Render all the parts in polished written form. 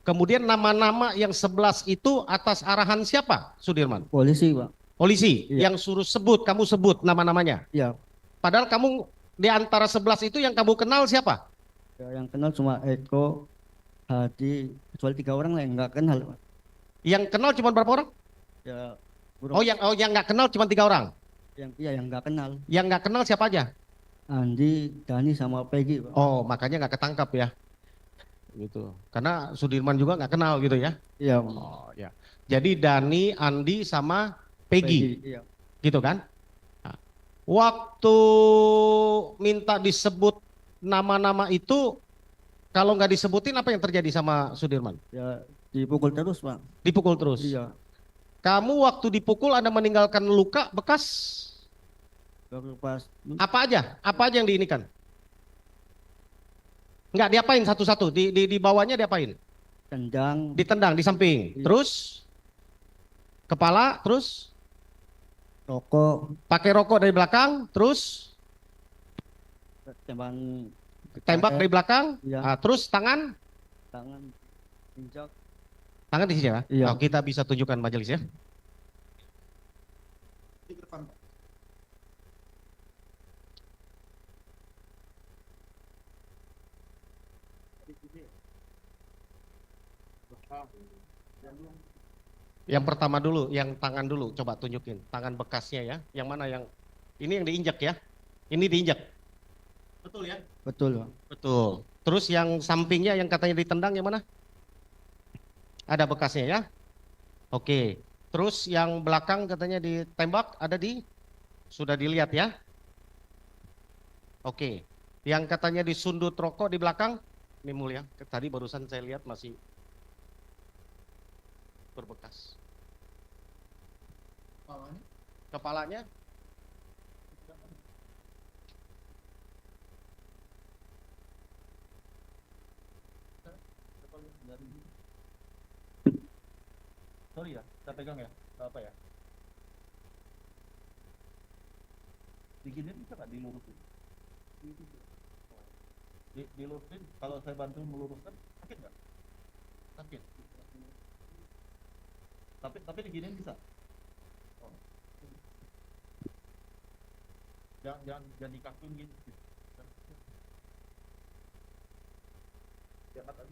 Kemudian nama-nama yang 11 itu atas arahan siapa, Sudirman? Polisi, Pak. Polisi Iya. yang suruh sebut, kamu sebut nama-namanya. Iya. Padahal kamu di antara 11 itu yang kamu kenal siapa? Ya, yang kenal cuma Eko, Hadi, kecuali 3 orang lah yang nggak kenal, Pak. Yang kenal cuma berapa orang? Ya, Oh yang nggak kenal cuma 3 orang. yang nggak kenal. Yang nggak kenal siapa aja? Andi, Dani sama Peggy, Pak. Oh makanya nggak ketangkap ya, gitu. Karena Sudirman juga nggak kenal gitu ya. Iya, Pak. Oh ya. Jadi Dani, Andi sama Peggy, Peggy, iya. gitu kan? Nah, waktu minta disebut nama-nama itu, kalau nggak disebutin apa yang terjadi sama Sudirman? Ya, dipukul terus, Pak. Dipukul terus. Iya. Kamu waktu dipukul Anda meninggalkan luka bekas Baru pas apa aja? Apa aja yang diinikan? Nggak diapain satu-satu, di bawahnya diapain? tendang, Ditendang di samping. iya, Terus kepala, terus rokok, pakai rokok dari belakang, terus tembakan ke tembak karet, dari belakang, iya, terus tangan, tangan, injak. tangan di sini ya. Iya. Oh, kita bisa tunjukkan majelis ya. Yang pertama dulu, yang tangan dulu, coba tunjukin tangan bekasnya ya. Yang mana yang ini yang diinjak ya? Ini diinjak. Betul ya? Betul, Pak. Betul. Terus yang sampingnya yang katanya ditendang yang mana? Ada bekasnya ya? Oke. Terus yang belakang katanya ditembak ada sudah dilihat ya? Oke. Yang katanya disundut rokok di belakang, ini mulia. Tadi barusan saya lihat masih berbekas. Kepalanya? Sorry ya, saya pegang ya, apa ya? Diginin bisa nggak dilurusin? Dilurusin, kalau saya bantu meluruskan, sakit nggak? Sakit. Tapi diginin bisa? Oh. Jangan dikakuin gitu. Ya, silakan.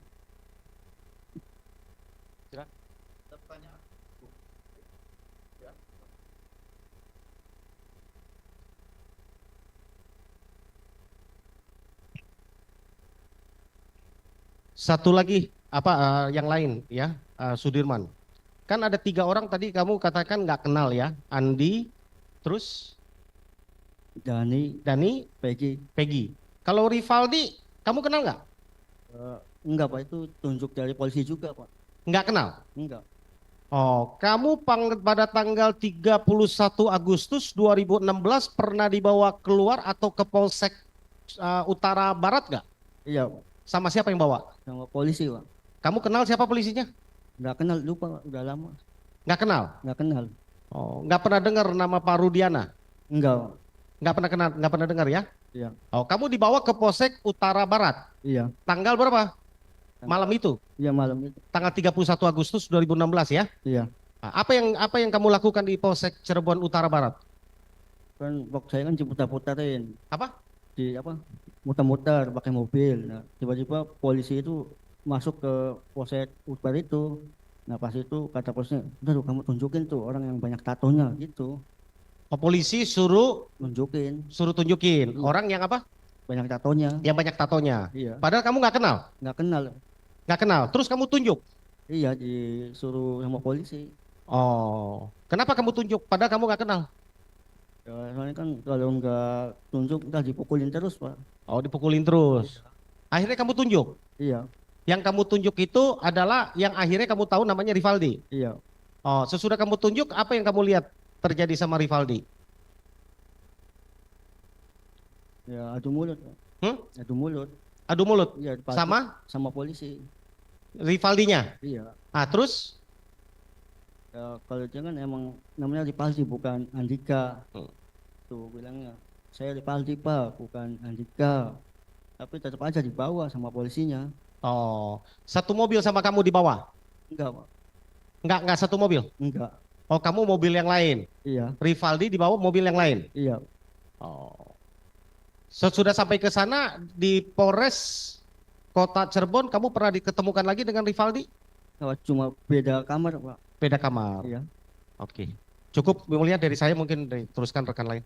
Pertanyaan. Ya. Satu lagi apa yang lain ya, Sudirman. Kan ada 3 orang tadi kamu katakan nggak kenal ya, Andi, terus Dani, Dani, Peggy. Peggy. Kalau Rivaldi, kamu kenal nggak? Enggak, Pak, itu tunjuk dari polisi juga, Pak. Nggak kenal. Enggak. Oh, kamu pada tanggal 31 Agustus 2016 pernah dibawa keluar atau ke Polsek Utara Barat nggak? Iya, Pak. Sama siapa yang bawa? Sama polisi, Pak. Kamu kenal siapa polisinya? Enggak kenal, lupa, Pak. Udah lama. Nggak kenal. Enggak kenal. Oh, nggak pernah dengar nama Pak Rudiana? Enggak, Pak. Nggak pernah kenal, nggak pernah dengar ya? Iya. Oh, kamu dibawa ke Polsek Utara Barat. Iya. Tanggal berapa? Malam itu. Iya, malam itu. Tanggal 31 Agustus 2016 ya. Iya. Nah, apa yang kamu lakukan di Polsek Cirebon Utara Barat? Kan box saya kan diputar-putarin. Apa? Muter-muter pakai mobil. Nah, tiba-tiba polisi itu masuk ke polsek Utara itu. Nah, pas itu kata polisinya, udah tuh kamu tunjukin tuh orang yang banyak tatonya gitu. Oh, polisi suruh Tunjukin tunjukin orang yang apa? banyak tatonya. Yang banyak tatonya. Iya. Padahal kamu nggak kenal. Nggak kenal. Nggak kenal. Terus kamu tunjuk. Iya, disuruh sama polisi. Oh, kenapa kamu tunjuk? Padahal kamu nggak kenal. Ya, soalnya kan kalau nggak tunjuk udah dipukulin terus, Pak. Oh, dipukulin terus. Akhirnya kamu tunjuk. Iya. Yang kamu tunjuk itu adalah yang akhirnya kamu tahu namanya Rivaldi. Iya. Oh, sesudah kamu tunjuk, apa yang kamu lihat terjadi sama Rivaldi? Ya, adu mulut, Pak. Hmm? Adu mulut. Adu mulut Iya, sama polisi. Rivaldinya. Iya. Ah, terus? Ya, kalau dia kan emang namanya Ripaldi bukan Andika. Tuh bilangnya, saya Ripaldi, Pak, bukan Andika. Tapi tetap aja dibawa sama polisinya. Oh, satu mobil sama kamu dibawa? Enggak, Pak. Enggak satu mobil. Enggak. Oh, kamu mobil yang lain. Iya, Rivaldi dibawa mobil yang lain. iya. Oh. Sesudah sampai ke sana di Polres Kota Cirebon, kamu pernah diketemukan lagi dengan Rivaldi? Cuma beda kamar, Pak. Beda kamar. Iya. Oke. Cukup mulia dari saya, mungkin diteruskan rekan lain.